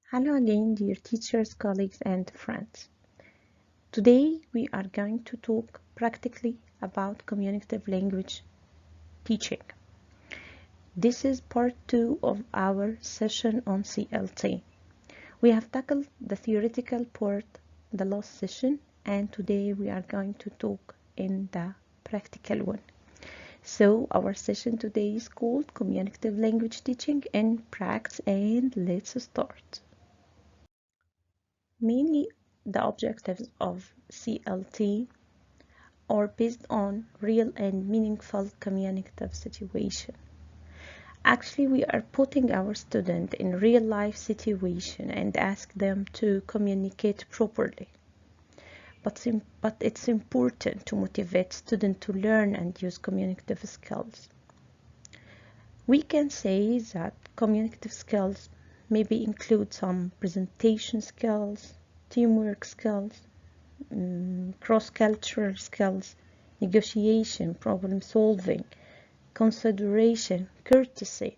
Hello again, dear teachers, colleagues, and friends. Today we are going to talk practically about communicative language teaching. This is part 2 of our session on CLT. We have tackled the theoretical part the last session, and today we are going to talk in the practical one. So our session today is called Communicative Language Teaching in Practice, and let's start. Mainly, the objectives of CLT are based on real and meaningful communicative situation. Actually, we are putting our student in real life situation and ask them to communicate properly. But it's important to motivate students to learn and use communicative skills. We can say that communicative skills maybe include some presentation skills, teamwork skills, cross-cultural skills, negotiation, problem solving, consideration, courtesy.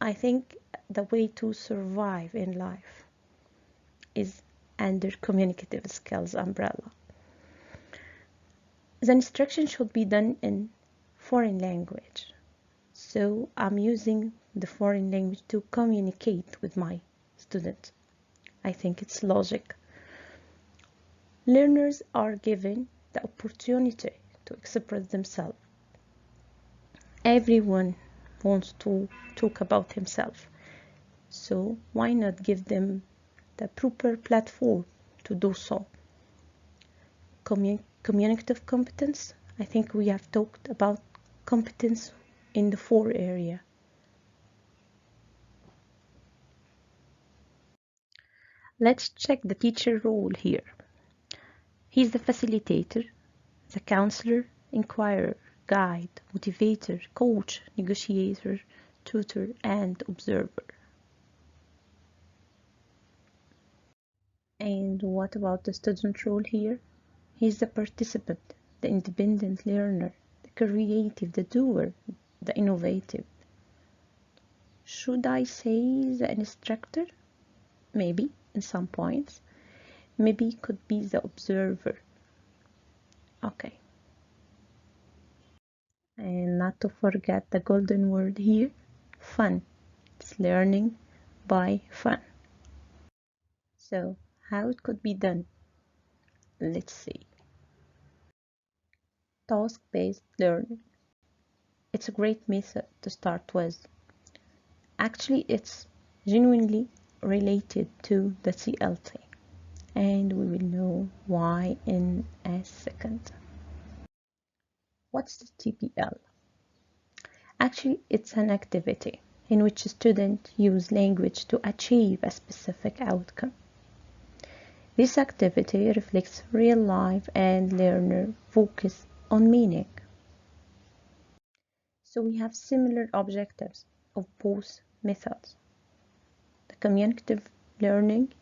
I think the way to survive in life is under communicative skills umbrella. The instruction should be done in foreign language. So I'm using the foreign language to communicate with my students. I think it's logic. Learners are given the opportunity to express themselves. Everyone wants to talk about himself. So why not give them the proper platform to do so? Communicative competence. I think we have talked about competence in the 4 area. Let's check the teacher role here. He's the facilitator, the counselor, inquirer, guide, motivator, coach, negotiator, tutor, and observer. And what about the student role here? He's the participant, the independent learner, the creative, the doer, the innovative. Should I say the instructor? Maybe in some points. Maybe it could be the observer. Okay. And not to forget the golden word here, fun. It's learning by fun. So how it could be done? Let's see. Task-based learning. It's a great method to start with. Actually, it's genuinely related to the CLT, and we will know why in a second. What's the TPL? Actually, it's an activity in which students use language to achieve a specific outcome. This activity reflects real life and learner focus on meaning. So we have similar objectives of both methods. The communicative learning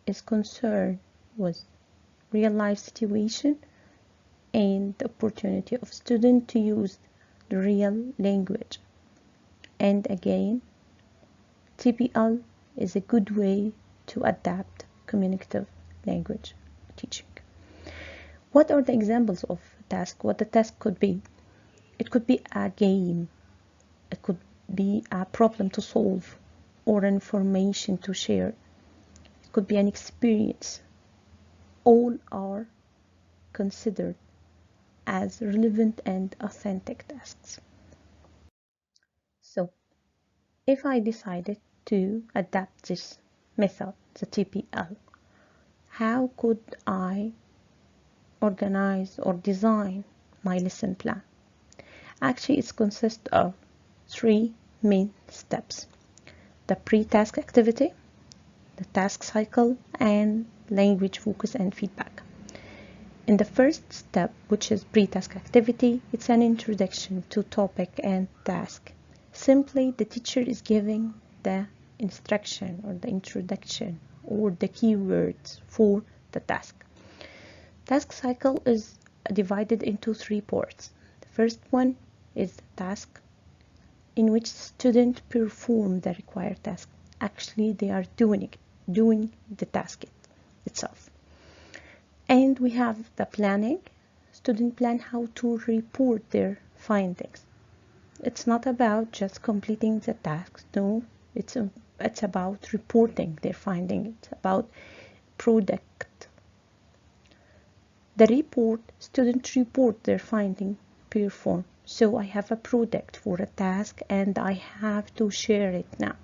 is concerned with real life situation and the opportunity of students to use the real language. And again, TPL is a good way to adapt communicative language teaching. What are the examples of task? What the task could be? It could be a game. It could be a problem to solve or information to share. It could be an experience. All are considered as relevant and authentic tasks. So, if I decided to adapt this method, the TPL, how could I organize or design my lesson plan? Actually, it consists of 3 main steps: the pre-task activity, the task cycle, and language focus and feedback. In the first step, which is pre-task activity, it's an introduction to topic and task. Simply, the teacher is giving the instruction or the introduction or the keywords for the task. Task cycle is divided into 3 parts. The first one is the task in which students perform the required task. Actually, they are doing it. doing the task itself. And we have the planning. Students plan how to report their findings. It's not about just completing the task. No, it's about reporting their findings. It's about product. The report, students report their finding per form. So I have a product for a task and I have to share it now.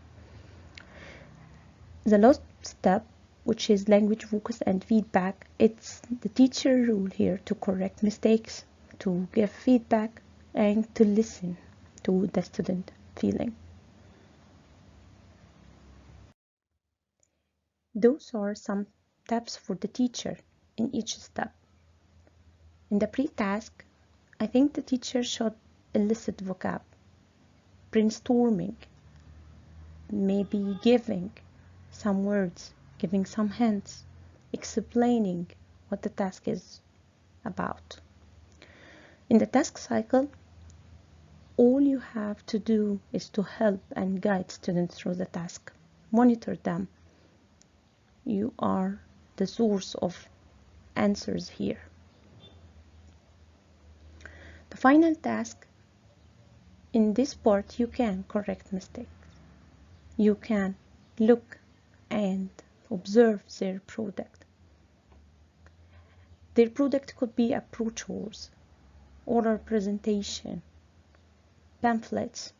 The last step, which is language focus and feedback, it's the teacher role here to correct mistakes, to give feedback, and to listen to the student feeling. Those are some tips for the teacher in each step. In the pre-task, I think the teacher should elicit vocab, brainstorming, maybe giving some words, giving some hints, explaining what the task is about. In the task cycle, all you have to do is to help and guide students through the task. Monitor them. You are the source of answers here. The final task, in this part, you can correct mistakes. You can look and observe their product. Their product could be a brochures, oral presentation, pamphlets,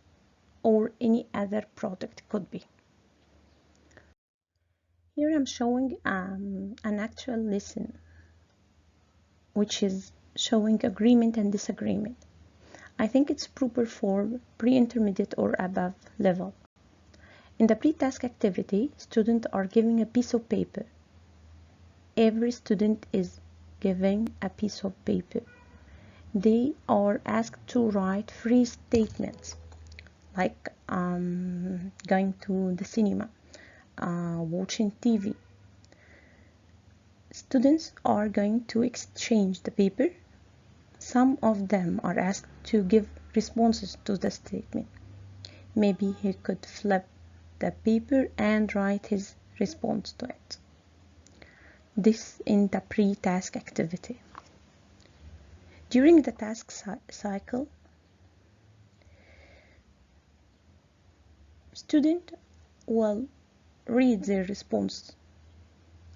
or any other product could be. Here I'm showing an actual lesson, which is showing agreement and disagreement. I think it's proper for pre-intermediate or above level. In the pre-task activity, students are given a piece of paper. Every student is given a piece of paper. They are asked to write 3 statements, like going to the cinema, watching TV. Students are going to exchange the paper. Some of them are asked to give responses to the statement. Maybe he could flip the paper and write his response to it. This in the pre-task activity. During the task cycle, student will read their response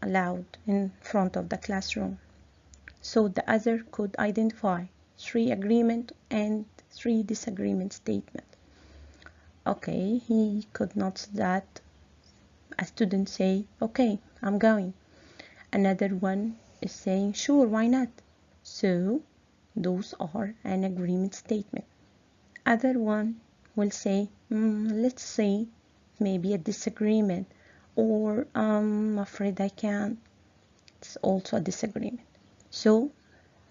aloud in front of the classroom, so the other could identify 3 agreement and 3 disagreement statements. Okay, he could notice that a student say, okay, I'm going. Another one is saying, sure, why not? So those are an agreement statement. Other one will say, let's see, maybe a disagreement, or I'm afraid I can't. It's also a disagreement. So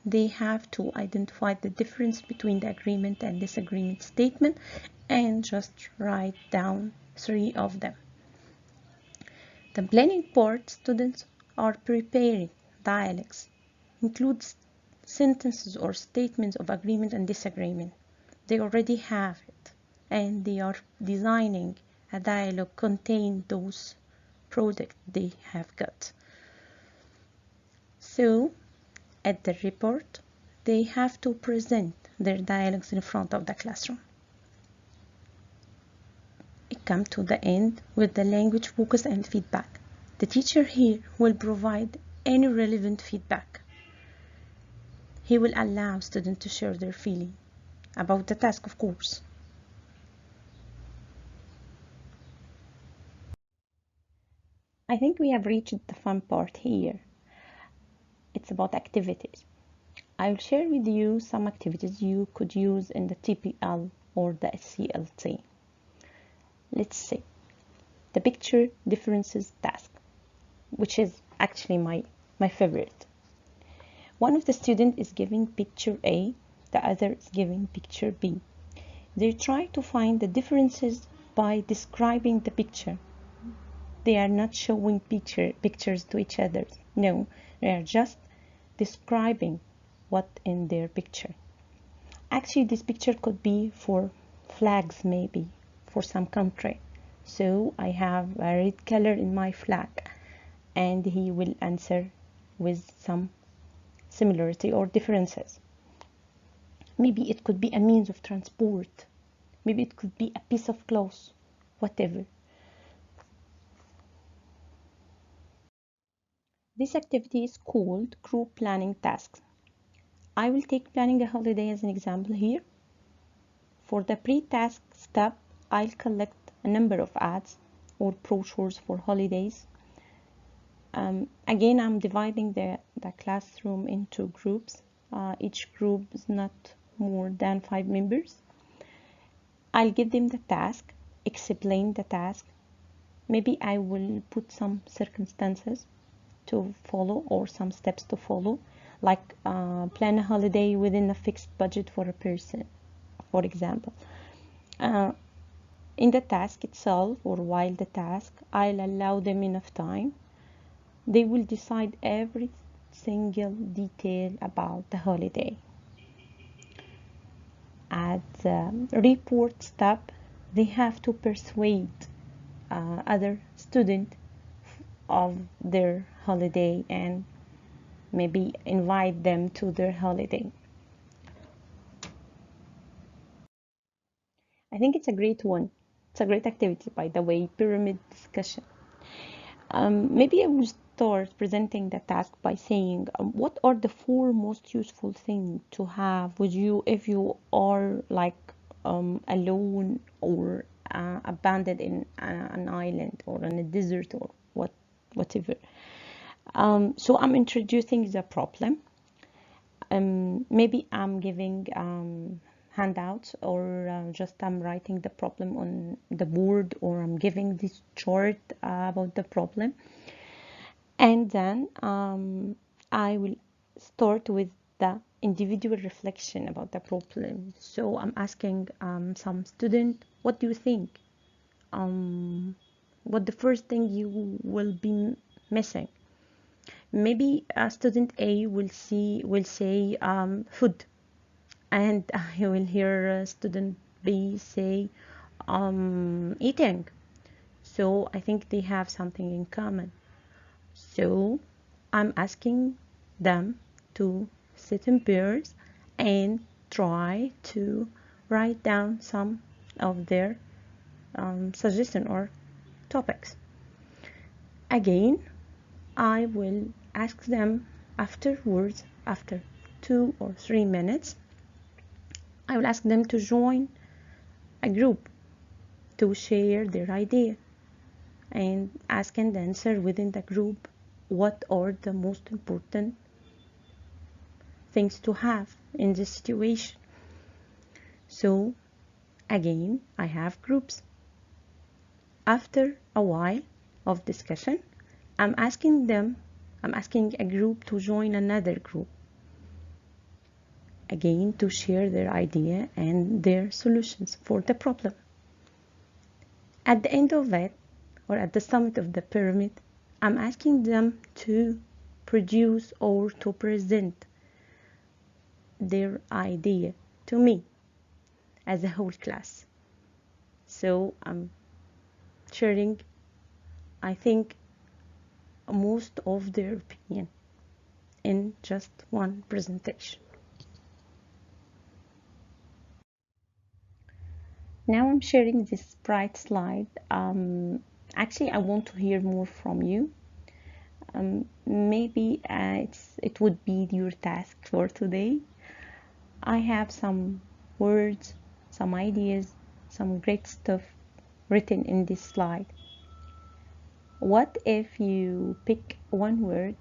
they have to identify the difference between the agreement and disagreement statement and just write down 3 of them. The planning part, students are preparing dialogues, includes sentences or statements of agreement and disagreement. They already have it, and they are designing a dialogue contain those products they have got. So at the report, they have to present their dialogues in front of the classroom. It comes to the end with the language focus and feedback. The teacher here will provide any relevant feedback. He will allow students to share their feeling about the task, of course. I think we have reached the fun part here. It's about activities. I will share with you some activities you could use in the TPL or the SCLT. Let's see. The picture differences task, which is actually my favorite. One of the students is giving picture A, the other is giving picture B. They try to find the differences by describing the picture. They are not showing pictures to each other. No, they are just describing what in their picture. Actually, this picture could be for flags, maybe for some country. So I have a red color in my flag, and he will answer with some similarity or differences. Maybe it could be a means of transport. Maybe it could be a piece of cloth, whatever. This activity is called group planning tasks. I will take planning a holiday as an example here. For the pre-task step, I'll collect a number of ads or brochures for holidays. Again, I'm dividing the classroom into groups. Each group is not more than 5 members. I'll give them the task, explain the task. Maybe I will put some circumstances to follow or some steps to follow, like plan a holiday within a fixed budget for a person, for example. In the task itself or while the task, I'll allow them enough time. They will decide every single detail about the holiday. At the report step, they have to persuade other students of their holiday and maybe invite them to their holiday. I think it's a great one. It's a great activity, by the way, pyramid discussion. Maybe I will start presenting the task by saying, what are the 4 most useful things to have with you if you are like alone or abandoned in an island or in a desert or whatever. So I'm introducing the problem. Maybe I'm giving handouts or just I'm writing the problem on the board, or I'm giving this chart about the problem. And then I will start with the individual reflection about the problem. So I'm asking some student, what do you think? What the first thing you will be missing? Maybe student A will say food, and I will hear student B say eating. So I think they have something in common. So I'm asking them to sit in pairs and try to write down some of their suggestions or topics. Again, I will ask them afterwards, after 2 or 3 minutes, I will ask them to join a group to share their idea and ask and answer within the group what are the most important things to have in this situation. So again, I have groups. After a while of discussion, I'm asking a group to join another group, again to share their idea and their solutions for the problem. At the end of it, or at the summit of the pyramid, I'm asking them to produce or to present their idea to me as a whole class. So I'm sharing, I think, most of their opinion in just one presentation. Now I'm sharing this bright slide. Actually, I want to hear more from you. Maybe it would be your task for today. I have some words, some ideas, some great stuff written in this slide. What if you pick one word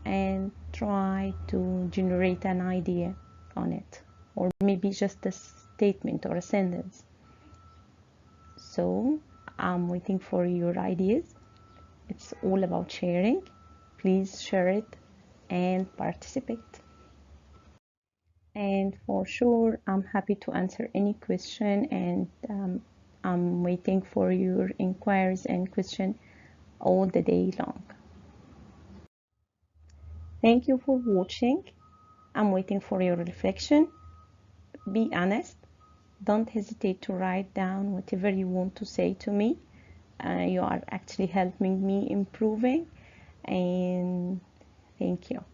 and try to generate an idea on it, or maybe just a statement or a sentence? So I'm waiting for your ideas. It's all about sharing. Please share it and participate. And for sure, I'm happy to answer any question, and I'm waiting for your inquiries and questions all the day long. Thank you for watching. I'm waiting for your reflection. Be honest. Don't hesitate to write down whatever you want to say to me. you are actually helping me improving, and thank you.